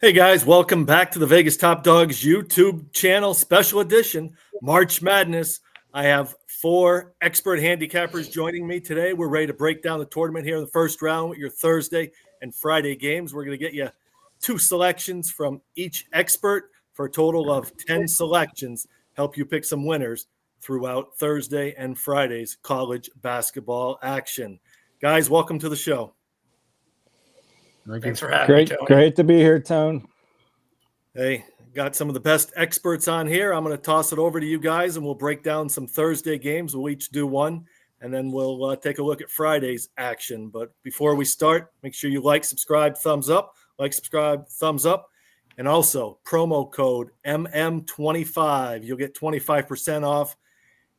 Hey guys, welcome back to the Vegas Top Dogs YouTube channel, special edition, March Madness. I have 4 expert handicappers joining me today. We're ready to break down the tournament here in the first round with your Thursday and Friday games. We're going to get you 2 selections from each expert for a total of 10 selections, help you pick some winners throughout Thursday and Friday's college basketball action. Guys, welcome to the show. Thanks for having me, Tony. Great to be here, Tone. Hey, got some of the best experts on here. I'm going to toss it over to you guys, and we'll break down some Thursday games. We'll each do one, and then we'll take a look at Friday's action. But before we start, make sure you like, subscribe, thumbs up. Like, subscribe, thumbs up. And also, promo code MM25. You'll get 25% off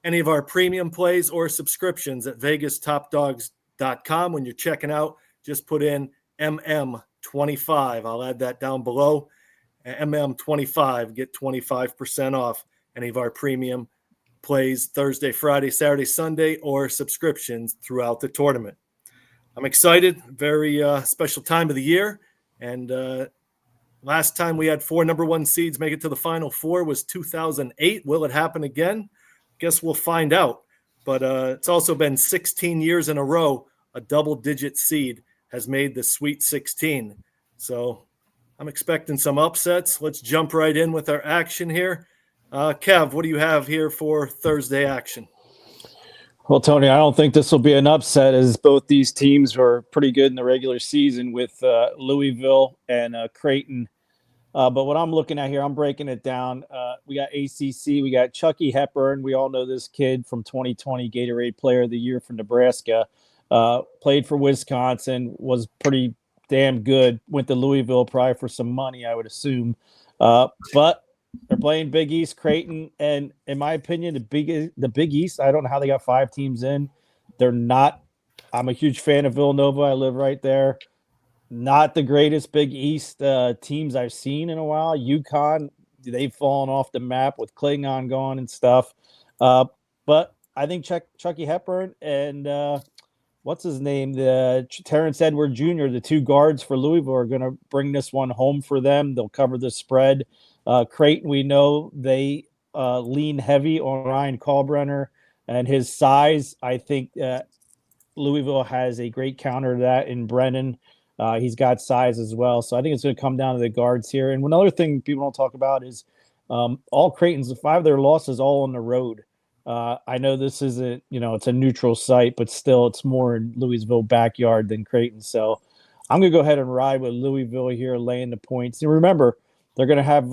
any of our premium plays or subscriptions at VegasTopDogs.com. When you're checking out, just put in MM25. I'll add that down below. MM25, get 25% off any of our premium plays Thursday, Friday, Saturday, Sunday, or subscriptions throughout the tournament. I'm excited. Very special time of the year. And last time we had 4 number 1 seeds make it to the Final Four was 2008. Will it happen again? Guess we'll find out. But it's also been 16 years in a row a double-digit seed has made the Sweet 16. So I'm expecting some upsets. Let's jump right in with our action here. Kev, what do you have here for Thursday action? Well, Tony, I don't think this will be an upset as both these teams were pretty good in the regular season with Louisville and Creighton. But what I'm looking at here, I'm breaking it down. We got ACC. We got Chucky Hepburn. We all know this kid from 2020, Gatorade Player of the Year from Nebraska. Played for Wisconsin, was pretty damn good. Went to Louisville probably for some money, I would assume. But they're playing Big East Creighton, and in my opinion, the Big East, I don't know how they got 5 teams in. They're not. I'm a huge fan of Villanova. I live right there. Not the greatest Big East teams I've seen in a while. UConn, they've fallen off the map with Klingon gone and stuff. But I think Chucky Hepburn and what's his name? The Terrence Edward Jr., the 2 guards for Louisville, are going to bring this one home for them. They'll cover the spread. Creighton, we know they lean heavy on Ryan Kalbrenner and his size. I think Louisville has a great counter to that in Brennan. He's got size as well. So I think it's going to come down to the guards here. And another thing people don't talk about is all Creighton's, 5 of their losses all on the road. I know this isn't, it's a neutral site, but still it's more in Louisville backyard than Creighton. So I'm going to go ahead and ride with Louisville here, laying the points. And remember, they're going to have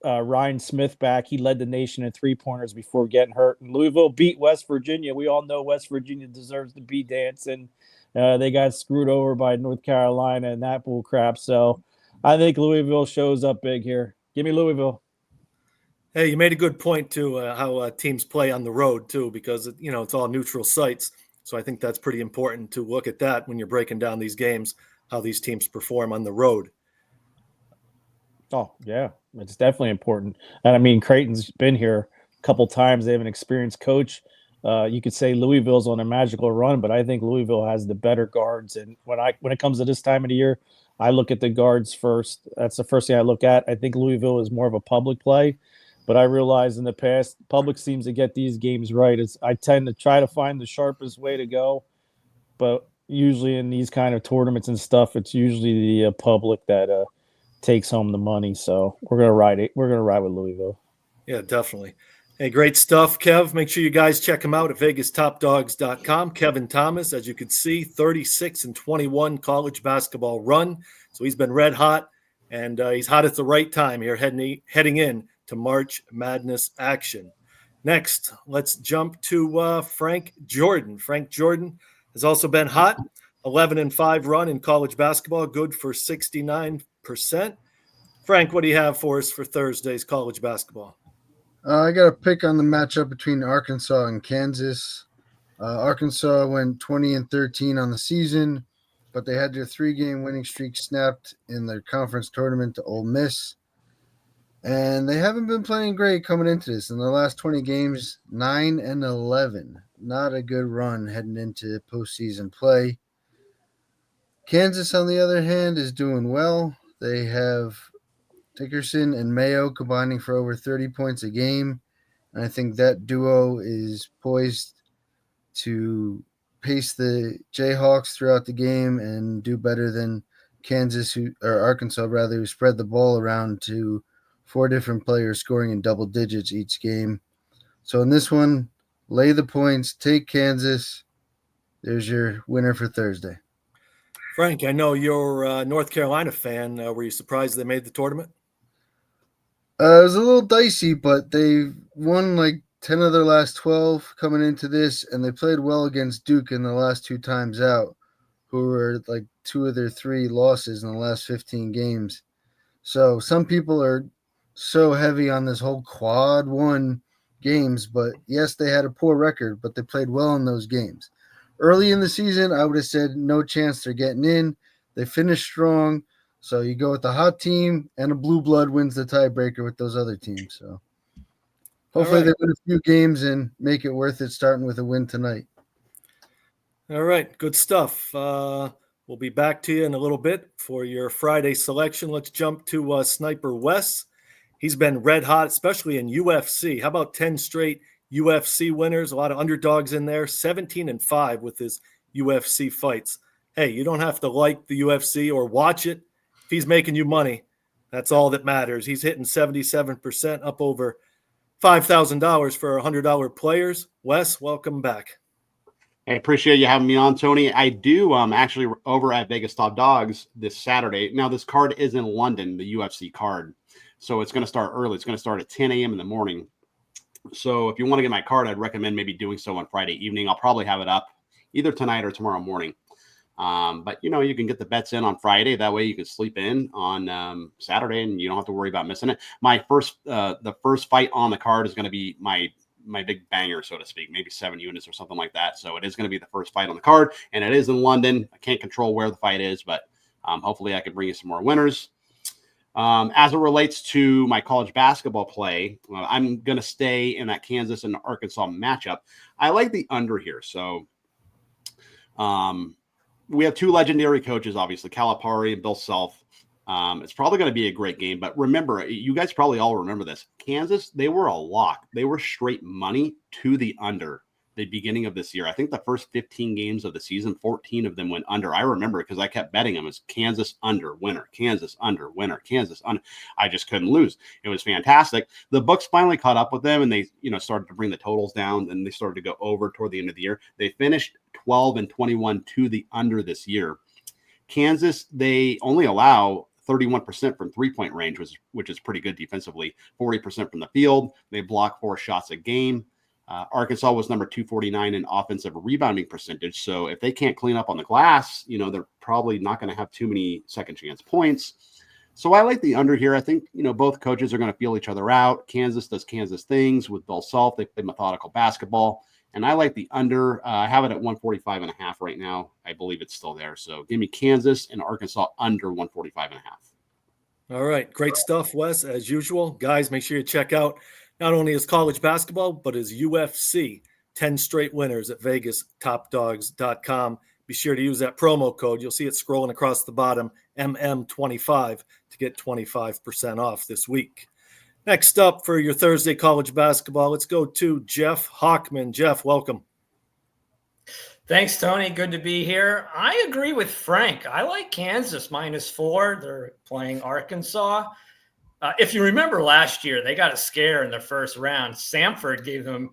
Ryan Smith back. He led the nation in 3-pointers before getting hurt. And Louisville beat West Virginia. We all know West Virginia deserves to be dancing. They got screwed over by North Carolina and that bull crap. So I think Louisville shows up big here. Give me Louisville. Hey, you made a good point, too, how teams play on the road, too, because, it's all neutral sites. So I think that's pretty important to look at that when you're breaking down these games, how these teams perform on the road. Oh, yeah, it's definitely important. And, I mean, Creighton's been here a couple times. They have an experienced coach. You could say Louisville's on a magical run, but I think Louisville has the better guards. And when it comes to this time of the year, I look at the guards first. That's the first thing I look at. I think Louisville is more of a public play. But I realize in the past, public seems to get these games right. I tend to try to find the sharpest way to go. But usually in these kind of tournaments and stuff, it's usually the public that takes home the money. So we're going to ride it. We're going to ride with Louisville. Yeah, definitely. Hey, great stuff, Kev. Make sure you guys check him out at VegasTopDogs.com. Kevin Thomas, as you can see, 36-21 college basketball run. So he's been red hot, and he's hot at the right time here heading in to March Madness action. Next, let's jump to Frank Jordan. Frank Jordan has also been hot, 11-5 run in college basketball, good for 69%. Frank, what do you have for us for Thursday's college basketball? I got a pick on the matchup between Arkansas and Kansas. Arkansas went 20-13 on the season, but they had their 3-game winning streak snapped in their conference tournament to Ole Miss. And they haven't been playing great coming into this. In the last 20 games, 9-11. Not a good run heading into postseason play. Kansas, on the other hand, is doing well. They have Dickerson and Mayo combining for over 30 points a game. And I think that duo is poised to pace the Jayhawks throughout the game and do better than Arkansas, who spread the ball around to 4 different players scoring in double digits each game. So in this one, lay the points, take Kansas. There's your winner for Thursday. Frank, I know you're a North Carolina fan. Were you surprised they made the tournament? It was a little dicey, but they won like 10 of their last 12 coming into this, and they played well against Duke in the last 2 times out, who were like 2 of their 3 losses in the last 15 games. So some people are so heavy on this whole quad one games, but yes, they had a poor record, but they played well in those games. Early in the season, I would have said no chance they're getting in. They finished strong. So you go with the hot team, and a blue blood wins the tiebreaker with those other teams. So hopefully they win a few games and make it worth it, starting with a win tonight. All right, good stuff. We'll be back to you in a little bit for your Friday selection. Let's jump to Sniper Wes. He's been red hot, especially in UFC. How about 10 straight UFC winners? A lot of underdogs in there, 17-5 with his UFC fights. Hey, you don't have to like the UFC or watch it. If he's making you money, that's all that matters. He's hitting 77%, up over $5,000 for $100 players. Wes, welcome back. I appreciate you having me on, Tony. I do actually over at VegasTopDogs this Saturday. Now, this card is in London, the UFC card. So it's going to start early. It's going to start at 10 a.m. in the morning. So if you want to get my card, I'd recommend maybe doing so on Friday evening. I'll probably have it up either tonight or tomorrow morning. But, you can get the bets in on Friday. That way you can sleep in on Saturday and you don't have to worry about missing it. The first fight on the card is going to be my big banger, so to speak, maybe 7 units or something like that. So it is going to be the first fight on the card, and it is in London. I can't control where the fight is, but hopefully I can bring you some more winners. As it relates to my college basketball play, I'm going to stay in that Kansas and Arkansas matchup. I like the under here. So we have 2 legendary coaches, obviously, Calipari and Bill Self. It's probably going to be a great game. But remember, you guys probably all remember this. Kansas, they were a lock. They were straight money to the under the beginning of this year. I think the first 15 games of the season, 14 of them went under. I remember it because I kept betting them as Kansas under, winner, Kansas under, winner, Kansas under. I just couldn't lose. It was fantastic. The books finally caught up with them, and they started to bring the totals down, and they started to go over toward the end of the year. They finished 12-21 to the under this year. Kansas, they only allow 31% from three-point range, which is pretty good defensively, 40% from the field. They block 4 shots a game. Arkansas was number 249 in offensive rebounding percentage. So if they can't clean up on the glass, they're probably not going to have too many second chance points. So I like the under here. I think, both coaches are going to feel each other out. Kansas does Kansas things with Bill Self. They play methodical basketball. And I like the under. I have it at 145.5 right now. I believe it's still there. So give me Kansas and Arkansas under 145.5. All right. Great stuff, Wes, as usual. Guys, make sure you check out not only his college basketball, but his UFC 10 straight winners at VegasTopDogs.com. Be sure to use that promo code. You'll see it scrolling across the bottom, MM25, to get 25% off this week. Next up for your Thursday college basketball, let's go to Jeff Hochman. Jeff, welcome. Thanks, Tony. Good to be here. I agree with Frank. I like Kansas -4. They're playing Arkansas. If you remember last year, they got a scare in the first round. Samford gave them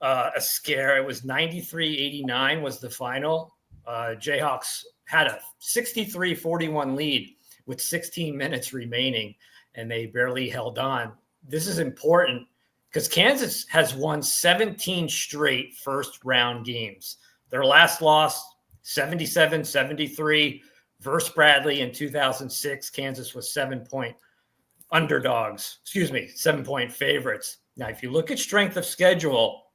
a scare. It was 93-89 was the final. Jayhawks had a 63-41 lead with 16 minutes remaining, and they barely held on. This is important because Kansas has won 17 straight first-round games. Their last loss, 77-73, versus Bradley in 2006. Kansas was 7-point underdogs. 7-point favorites. Now, if you look at strength of schedule,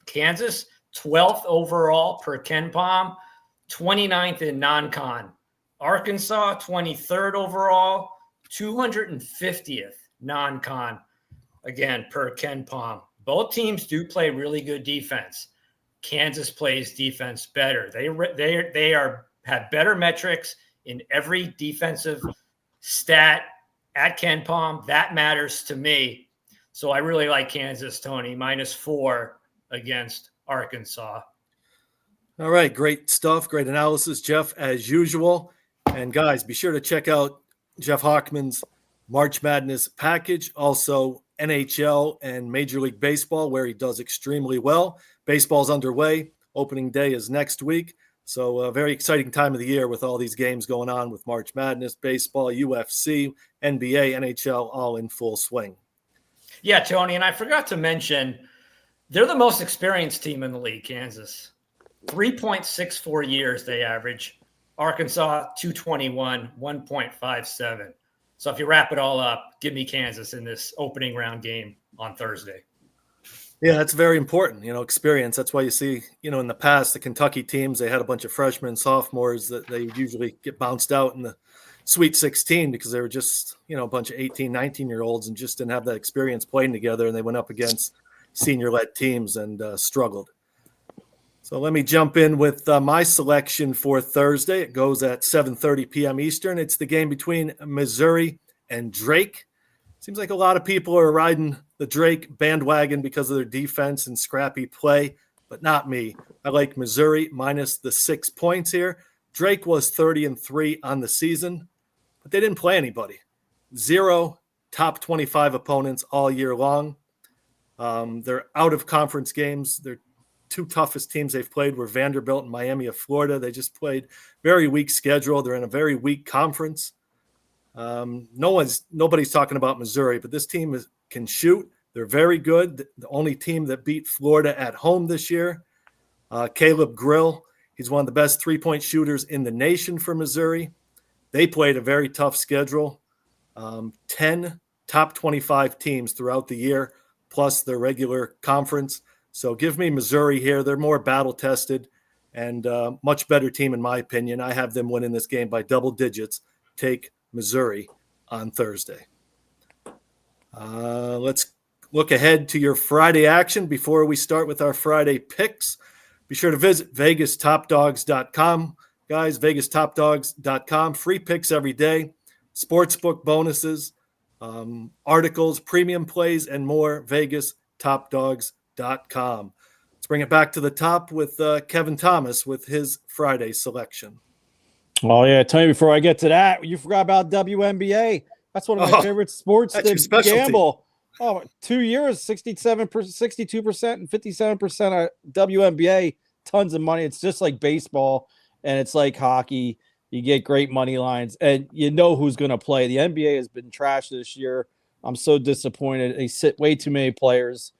Kansas, 12th overall per KenPom, 29th in non-con. Arkansas, 23rd overall, 250th non-con, again, per KenPom. Both teams do play really good defense. Kansas plays defense better. They have better metrics in every defensive stat at Ken Palm. That matters to me. So I really like Kansas, Tony, -4 against Arkansas. All right, great stuff. Great analysis, Jeff, as usual. And guys, be sure to check out Jeff Hochman's March Madness package, also NHL and Major League Baseball, where he does extremely well. Baseball's underway. Opening day is next week. So a very exciting time of the year with all these games going on with March Madness, baseball, UFC, NBA, NHL, all in full swing. Yeah, Tony, and I forgot to mention, they're the most experienced team in the league, Kansas. 3.64 years they average. Arkansas, 221, 1.57. So if you wrap it all up, give me Kansas in this opening round game on Thursday. Yeah, that's very important, experience. That's why you see, in the past, the Kentucky teams, they had a bunch of freshmen, sophomores that they would usually get bounced out in the Sweet 16 because they were just, a bunch of 18, 19-year-olds and just didn't have that experience playing together. And they went up against senior-led teams and struggled. So let me jump in with my selection for Thursday. It goes at 7:30 p.m. Eastern. It's the game between Missouri and Drake. Seems like a lot of people are riding the Drake bandwagon because of their defense and scrappy play, but not me. I like Missouri minus the 6 points here. Drake was 30-3 on the season, but they didn't play anybody. 0 top 25 opponents all year long. They're out of conference games. Their two toughest teams they've played were Vanderbilt and Miami of Florida. They just played very weak schedule. They're in a very weak conference. Nobody's talking about Missouri, but this team can shoot. They're very good. The only team that beat Florida at home this year. Caleb Grill, he's one of the best three-point shooters in the nation for Missouri. They played a very tough schedule. 10 top 25 teams throughout the year, plus their regular conference. So give me Missouri here. They're more battle-tested and much better team in my opinion. I have them winning this game by double digits. Take Missouri on Thursday. Let's look ahead to your Friday action before we start with our Friday picks. Be sure to visit VegasTopDogs.com. Guys, VegasTopDogs.com. Free picks every day. Sportsbook bonuses, articles, premium plays, and more. VegasTopDogs.com. Let's bring it back to the top with Kevin Thomas with his Friday selection. Oh, yeah. Tell me before I get to that, you forgot about WNBA. That's one of my favorite sports to gamble. Oh, 2 years, 67%, 62%, and 57% of WNBA. Tons of money. It's just like baseball, and it's like hockey. You get great money lines, and you know who's going to play. The NBA has been trash this year. I'm so disappointed. They sit way too many players.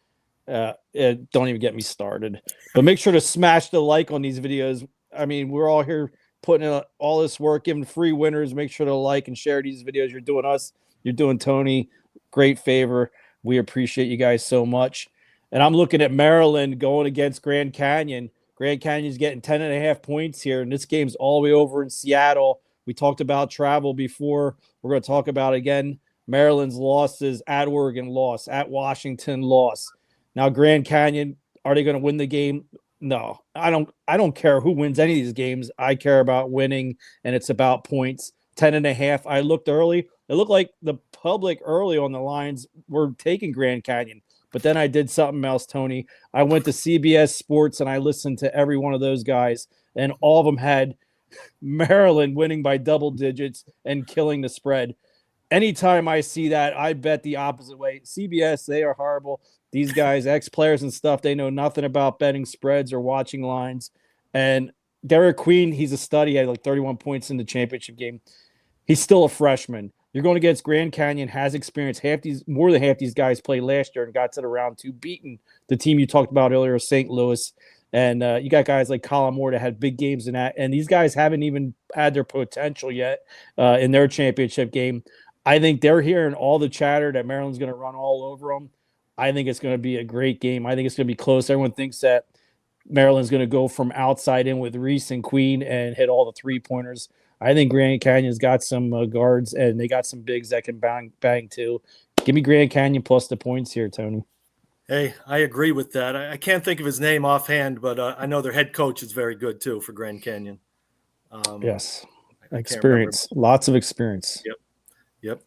Don't even get me started. But make sure to smash the like on these videos. I mean, we're all here putting in all this work, giving free winners. Make sure to like and share these videos. You're doing us. You're doing Tony. Great favor. We appreciate you guys so much. And I'm looking at Maryland going against Grand Canyon. Grand Canyon's getting 10.5 points here, and this game's all the way over in Seattle. We talked about travel before. We're going to talk about again Maryland's losses, at Oregon loss, at Washington loss. Now Grand Canyon, are they going to win the game? No, I don't care who wins any of these games. I care about winning, and it's about points. 10.5. I looked early. It looked like the public early on the lines were taking Grand Canyon. But then I did something else, Tony. I went to CBS Sports, and I listened to every one of those guys, and all of them had Maryland winning by double digits and killing the spread. Anytime I see that, I bet the opposite way. CBS, they are horrible. These guys, ex-players and stuff, they know nothing about betting spreads or watching lines. And Derek Queen, he's a stud. He had like 31 points in the championship game. He's still a freshman. You're going against Grand Canyon, has experience. More than half these guys played last year and got to the round 2, beating the team you talked about earlier, St. Louis. And you got guys like Colin Moore that had big games in that. And these guys haven't even had their potential yet in their championship game. I think they're hearing all the chatter that Maryland's going to run all over them. I think it's going to be a great game. I think it's going to be close. Everyone thinks that Maryland's going to go from outside in with Reese and Queen and hit all the three-pointers. I think Grand Canyon's got some guards, and they got some bigs that can bang too. Give me Grand Canyon plus the points here, Tony. Hey, I agree with that. I can't think of his name offhand, but I know their head coach is very good too for Grand Canyon. Yes, experience, lots of experience. Yep.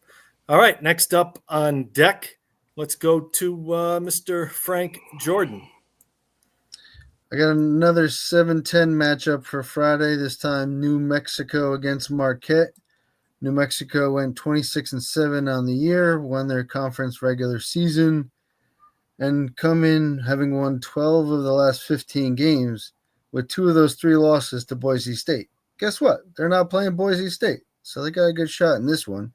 All right, next up on deck, let's go to Mr. Frank Jordan. I got another 7-10 matchup for Friday. This time, New Mexico against Marquette. New Mexico went 26-7 on the year, won their conference regular season, and come in having won 12 of the last 15 games, with 2 of those 3 losses to Boise State. Guess what? They're not playing Boise State, so they got a good shot in this one.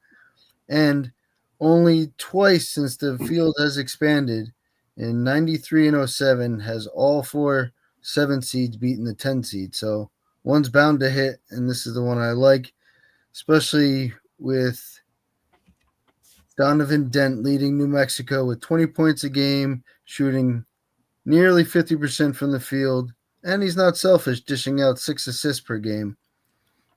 And only twice since the field has expanded, in 93 and 07, has all 4 7 seeds beaten the 10 seed. So one's bound to hit, and this is the one I like, especially with Donovan Dent leading New Mexico with 20 points a game, shooting nearly 50% from the field, and he's not selfish, dishing out 6 assists per game.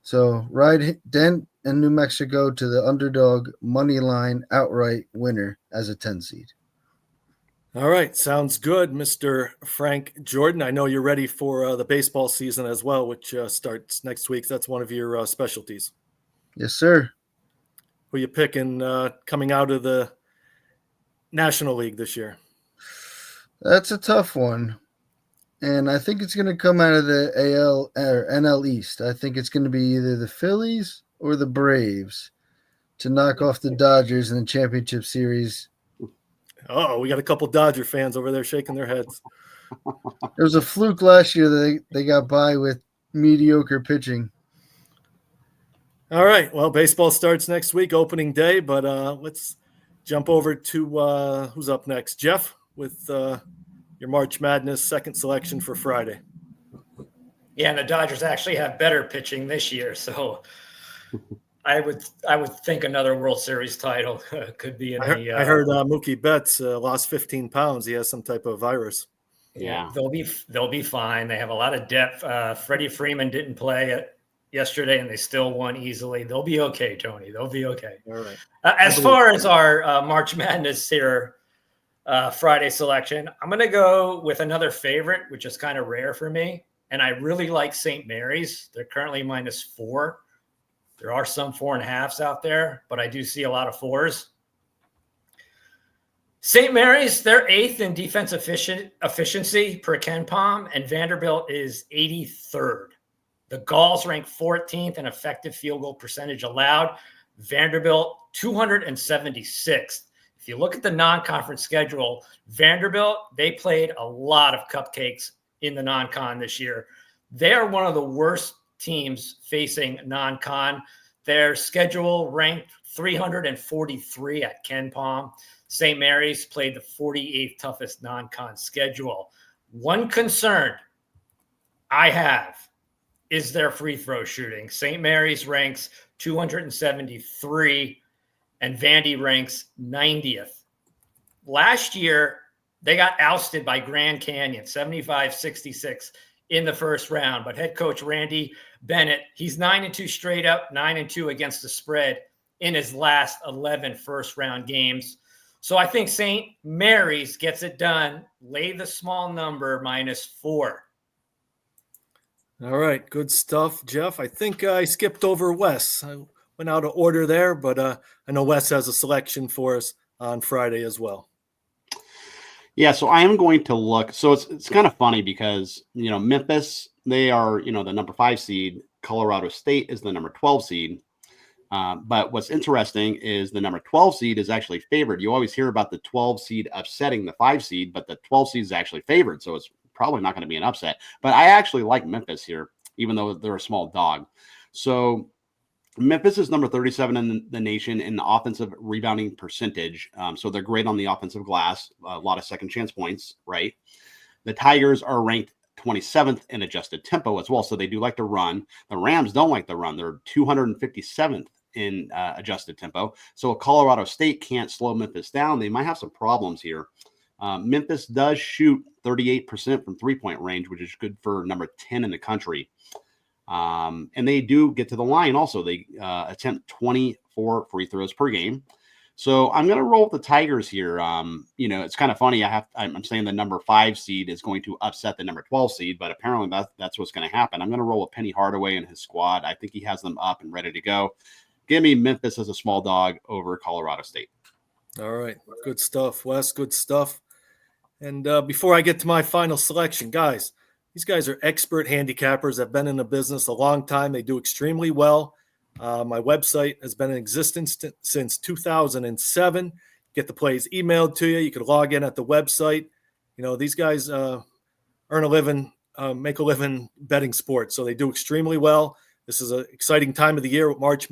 So ride Dent and New Mexico to the underdog money line outright winner as a 10 seed. All right, sounds good, Mr. Frank Jordan. I know you're ready for the baseball season as well, which starts next week. That's one of your specialties. Yes, sir. Who you picking coming out of the National League this year? That's a tough one. And I think it's going to come out of the AL or NL East. I think it's going to be either the Phillies or the Braves to knock off the Dodgers in the championship series. Oh, we got a couple Dodger fans over there shaking their heads. There was a fluke last year that they got by with mediocre pitching. All right. Well, baseball starts next week, opening day, but let's jump over to who's up next. Jeff, with your March Madness second selection for Friday. Yeah, and the Dodgers actually have better pitching this year, so I would think another World Series title could be in the. I heard Mookie Betts lost 15 pounds. He has some type of virus. Yeah, they'll be fine. They have a lot of depth. Freddie Freeman didn't play yesterday, and they still won easily. They'll be okay, Tony. They'll be okay. All right. As far as our March Madness here Friday selection, I'm going to go with another favorite, which is kind of rare for me, and I really like St. Mary's. They're currently -4. There are some 4.5s out there, but I do see a lot of 4s. St. Mary's, they're 8th in defense efficiency per KenPom, and Vanderbilt is 83rd. The Gauls rank 14th in effective field goal percentage allowed. Vanderbilt, 276th. If you look at the non-conference schedule, Vanderbilt, they played a lot of cupcakes in the non-con this year. They are one of the worst teams facing non-con. Their schedule ranked 343 at KenPom. St. Mary's played the 48th toughest non-con schedule. One concern I have is their free throw shooting. St. Mary's ranks 273 and Vandy ranks 90th. Last year, they got ousted by Grand Canyon, 75-66 in the first round. But head coach Randy Bennett, he's 9-2 straight up, 9-2 against the spread in his last 11 first-round games. So I think St. Mary's gets it done. Lay the small number -4. All right, good stuff, Jeff. I think I skipped over Wes. I went out of order there, but I know Wes has a selection for us on Friday as well. Yeah, so I am going to look. So it's kind of funny because, Memphis, they are, the number 5 seed. Colorado State is the number 12 seed. But what's interesting is the number 12 seed is actually favored. You always hear about the 12 seed upsetting the 5 seed, but the 12 seed is actually favored. So it's probably not going to be an upset. But I actually like Memphis here, even though they're a small dog. So Memphis is number 37 in the nation in offensive rebounding percentage. So they're great on the offensive glass, a lot of second chance points, right? The Tigers are ranked 27th in adjusted tempo as well. So they do like to run. The Rams don't like to run. They're 257th in adjusted tempo. So Colorado State can't slow Memphis down. They might have some problems here. Memphis does shoot 38% from 3-point range, which is good for number 10 in the country. And they do get to the line also. They attempt 24 free throws per game. So I'm going to roll with the Tigers here. It's kind of funny. I'm saying the number 5 seed is going to upset the number 12 seed, but apparently that's what's going to happen. I'm going to roll with Penny Hardaway and his squad. I think he has them up and ready to go. Give me Memphis as a small dog over Colorado State. All right. Good stuff, Wes. Good stuff. And before I get to my final selection, guys, these guys are expert handicappers, have been in the business a long time. They do extremely well. My website has been in existence since 2007. Get the plays emailed to you. You can log in at the website. You know, these guys earn a living, make a living betting sports. So they do extremely well. This is an exciting time of the year with March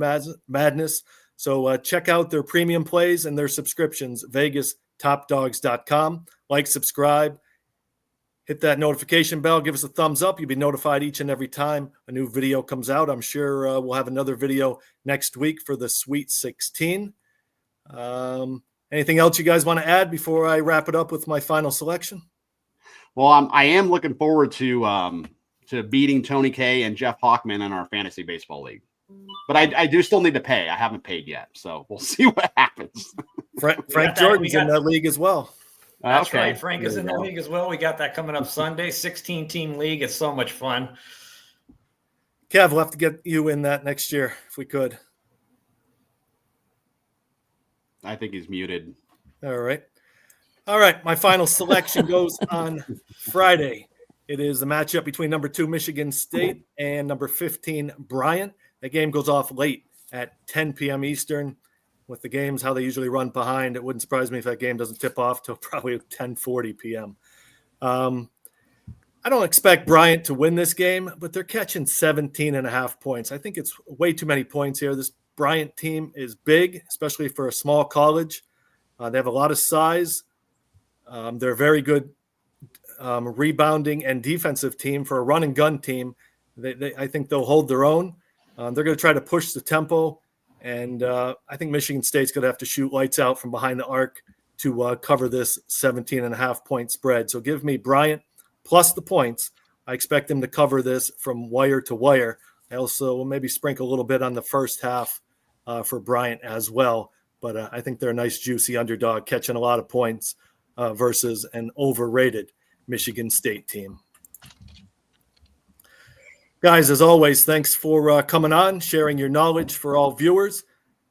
Madness. So check out their premium plays and their subscriptions, VegasTopDogs.com. Like, subscribe, hit that notification bell, give us a thumbs up. You'll be notified each and every time a new video comes out. I'm sure we'll have another video next week for the Sweet 16. Anything else you guys want to add before I wrap it up with my final selection? Well, I am looking forward to beating TonyK and Jeff Hochman in our fantasy baseball league. But I do still need to pay. I haven't paid yet, so we'll see what happens. Frank Jordan's in that league as well. That's right. Frank is in that league as well. We got that coming up Sunday, 16-team league. It's so much fun. Kev, we'll have to get you in that next year if we could. I think he's muted. All right. My final selection goes on Friday. It is the matchup between number 2 Michigan State and number 15 Bryant. That game goes off late at 10 p.m. Eastern. With the games how they usually run behind, it wouldn't surprise me if that game doesn't tip off till probably 10:40 p.m. I don't expect Bryant to win this game, but they're catching 17.5 points. I think it's way too many points here. This Bryant team is big, especially for a small college. They have a lot of size. They're a very good rebounding and defensive team for a run and gun team. I think they'll hold their own. They're going to try to push the tempo. And I think Michigan State's going to have to shoot lights out from behind the arc to cover this 17.5 point spread. So give me Bryant plus the points. I expect them to cover this from wire to wire. I also will maybe sprinkle a little bit on the first half for Bryant as well. But I think they're a nice, juicy underdog, catching a lot of points versus an overrated Michigan State team. Guys, as always, thanks for coming on, sharing your knowledge for all viewers,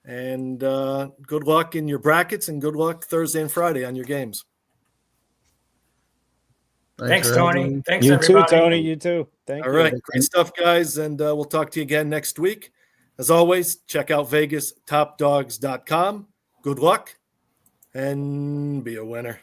and good luck in your brackets and good luck Thursday and Friday on your games. Thanks Tony. Thanks, you everybody. too, Tony. You too. Thank you. All right, great stuff, guys, and we'll talk to you again next week. As always, check out VegasTopDogs.com. Good luck, and be a winner.